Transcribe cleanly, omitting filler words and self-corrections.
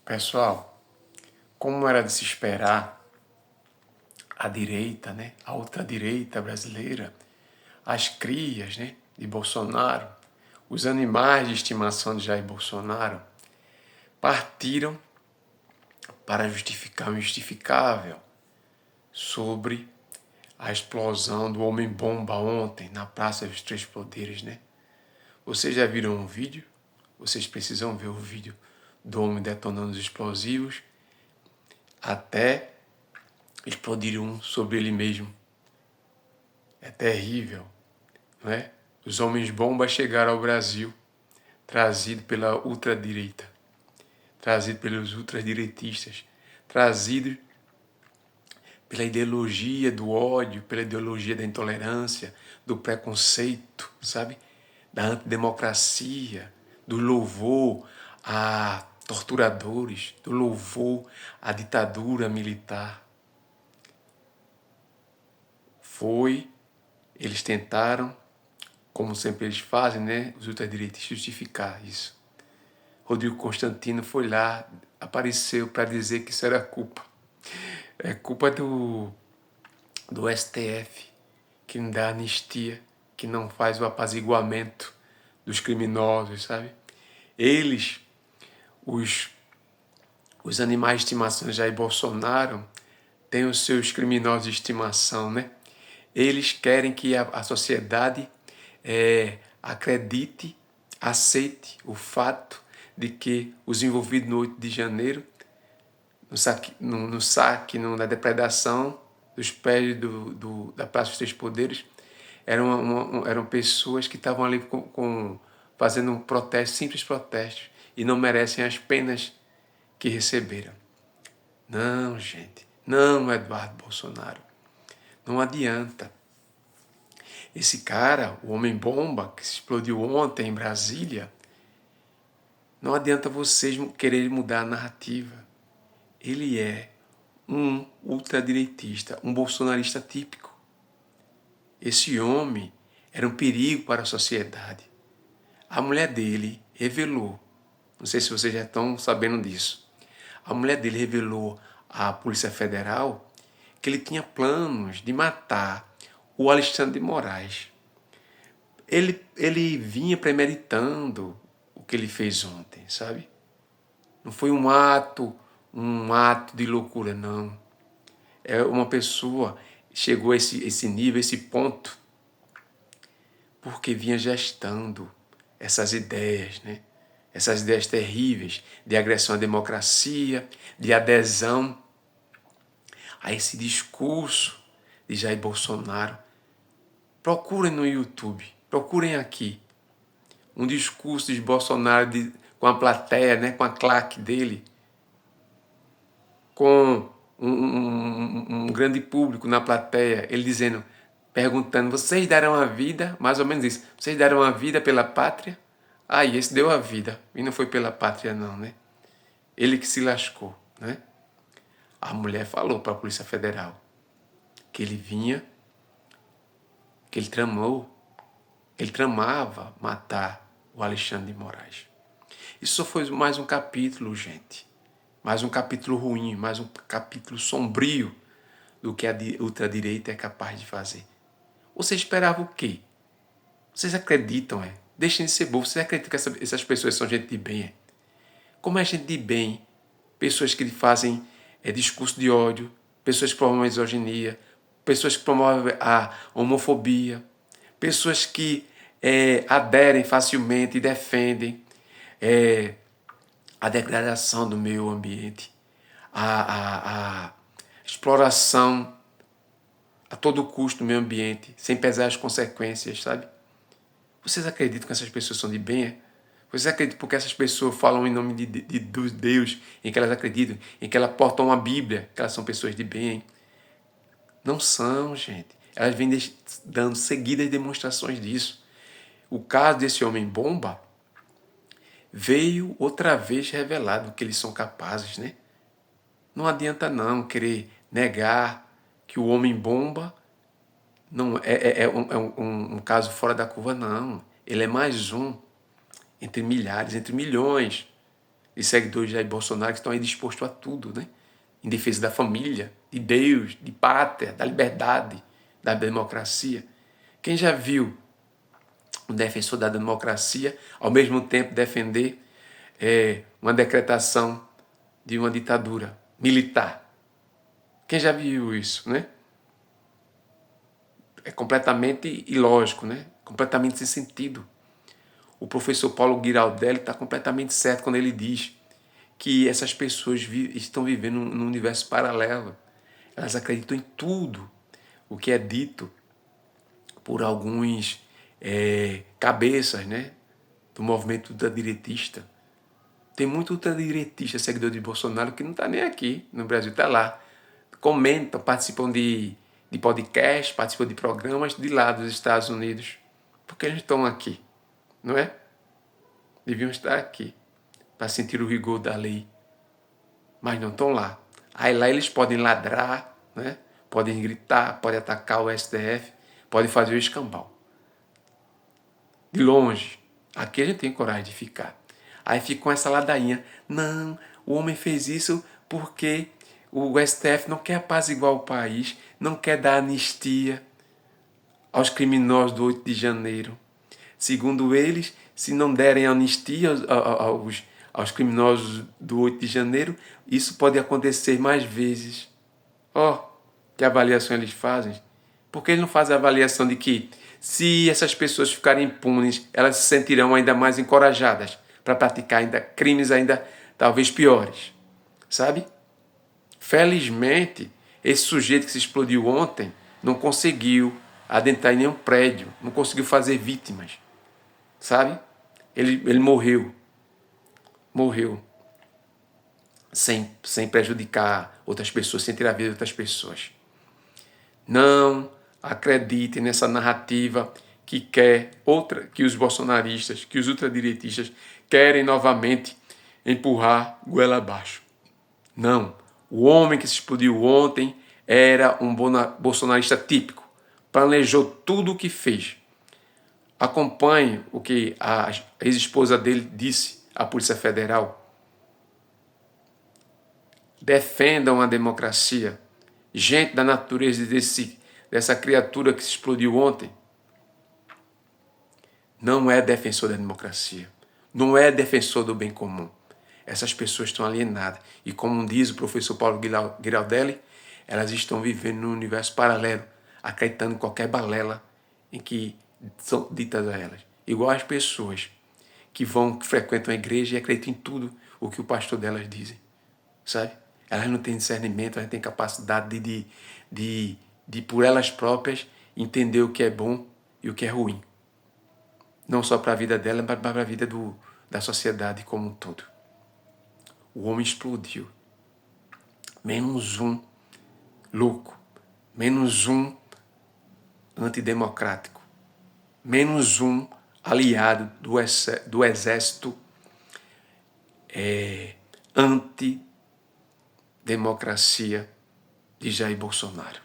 Pessoal, como era de se esperar, a direita, a ultradireita brasileira, as crias, de Bolsonaro, os animais de estimação de Jair Bolsonaro, partiram para justificar o injustificável sobre a explosão do Homem-Bomba ontem na Praça dos Três Poderes, Vocês já viram um vídeo? Vocês precisam ver o vídeo do homem detonando os explosivos até explodir um sobre ele mesmo. É terrível, não é? Os homens-bomba chegaram ao Brasil, trazido pela ultradireita, trazido pelos ultradireitistas, trazido pela ideologia do ódio, pela ideologia da intolerância, do preconceito, sabe? Da antidemocracia, do louvor a torturadores, do louvor à ditadura militar. Eles tentaram, como sempre eles fazem, os ultradireitistas, justificar isso. Rodrigo Constantino foi lá, apareceu para dizer que isso era culpa. É culpa do STF, que não dá anistia, que não faz o apaziguamento dos criminosos, sabe? Eles, os animais de estimação de Jair Bolsonaro, têm os seus criminosos de estimação, Eles querem que a sociedade acredite, aceite o fato de que os envolvidos no 8 de janeiro, na depredação dos prédios da Praça dos Três Poderes, eram pessoas que estavam ali fazendo um protesto, simples protestos, e não merecem as penas que receberam. Não, gente, não, Eduardo Bolsonaro. Não adianta. Esse cara, o Homem-Bomba, que se explodiu ontem em Brasília, não adianta vocês quererem mudar a narrativa. Ele é um ultradireitista, um bolsonarista típico. Esse homem era um perigo para a sociedade. A mulher dele revelou, não sei se vocês já estão sabendo disso, a mulher dele revelou à Polícia Federal que ele tinha planos de matar o Alexandre de Moraes. Ele vinha premeditando o que ele fez ontem, sabe? Não foi um ato de loucura, não. É uma pessoa chegou a esse nível, esse ponto, porque vinha gestando essas ideias, Essas ideias terríveis de agressão à democracia, de adesão a esse discurso de Jair Bolsonaro. Procurem no YouTube, procurem aqui um discurso de Bolsonaro com a plateia, com a claque dele, com um grande público na plateia, ele dizendo, perguntando, vocês deram a vida, mais ou menos isso, vocês deram a vida pela pátria? E esse deu a vida, e não foi pela pátria não, Ele que se lascou, A mulher falou para a Polícia Federal que ele vinha, que ele tramava matar o Alexandre de Moraes. Isso só foi mais um capítulo, gente. Mais um capítulo ruim, mais um capítulo sombrio do que a ultradireita é capaz de fazer. Você esperava o quê? Vocês acreditam, Deixem de ser bobo. Vocês acreditam que essas pessoas são gente de bem, Como é gente de bem? Pessoas que fazem discurso de ódio, pessoas que promovem a misoginia, pessoas que promovem a homofobia, pessoas que aderem facilmente e defendem a degradação do meio ambiente, a exploração a todo custo do meio ambiente, sem pesar as consequências, sabe? Vocês acreditam que essas pessoas são de bem? Vocês acreditam porque essas pessoas falam em nome de Deus, em que elas acreditam, em que elas portam uma Bíblia, que elas são pessoas de bem? Não são, gente. Elas vêm dando seguidas demonstrações disso. O caso desse homem-bomba veio outra vez revelado que eles são capazes, Não adianta não querer negar que o homem-bomba não é um caso fora da curva, não. Ele é mais um entre milhares, entre milhões e seguidores de Jair Bolsonaro que estão aí dispostos a tudo, né? Em defesa da família, de Deus, de pátria, da liberdade, da democracia. Quem já viu um defensor da democracia ao mesmo tempo defender uma decretação de uma ditadura militar? Quem já viu isso, né? É completamente ilógico, né? Completamente sem sentido. O professor Paulo Giraldelli está completamente certo quando ele diz que essas pessoas estão vivendo num universo paralelo. Elas acreditam em tudo o que é dito por alguns cabeças, né, do movimento ultradiretista. Tem muito ultradiretista, seguidor de Bolsonaro, que não está nem aqui no Brasil, está lá. Comentam, participam de podcasts, participam de programas de lá dos Estados Unidos. Porque eles estão aqui, não é? Deviam estar aqui para sentir o rigor da lei. Mas não estão lá. Aí lá eles podem ladrar, né? Podem gritar, podem atacar o STF, podem fazer o escambau. De longe. Aqui a gente tem coragem de ficar. Aí fica com essa ladainha. Não, o homem fez isso porque o STF não quer apaziguar o país, não quer dar anistia aos criminosos do 8 de janeiro. Segundo eles, se não derem anistia aos criminosos do 8 de janeiro, isso pode acontecer mais vezes. Que avaliação eles fazem? Porque eles não fazem a avaliação de que, se essas pessoas ficarem impunes, elas se sentirão ainda mais encorajadas para praticar ainda crimes ainda talvez piores. Sabe? Felizmente, esse sujeito que se explodiu ontem não conseguiu adentrar em nenhum prédio, não conseguiu fazer vítimas. Sabe? Ele morreu. Morreu. Sem prejudicar outras pessoas, sem tirar a vida de outras pessoas. Não acreditem nessa narrativa que os bolsonaristas, que os ultradiretistas querem novamente empurrar goela abaixo. Não. O homem que se explodiu ontem era um bolsonarista típico. Planejou tudo o que fez. Acompanhe o que a ex-esposa dele disse à Polícia Federal. Defendam a democracia. Gente da natureza dessa criatura que se explodiu ontem não é defensor da democracia. Não é defensor do bem comum. Essas pessoas estão alienadas. E como diz o professor Paulo Giraldelli, elas estão vivendo num universo paralelo, acreditando em qualquer balela em que são ditas a elas. Igual as pessoas que frequentam a igreja e acreditam em tudo o que o pastor delas dizem. Sabe? Elas não têm discernimento, elas não têm capacidade de por elas próprias, entender o que é bom e o que é ruim. Não só para a vida dela, mas para a vida da sociedade como um todo. O homem explodiu. Menos um louco. Menos um antidemocrático. Menos um aliado do exército antidemocracia de Jair Bolsonaro.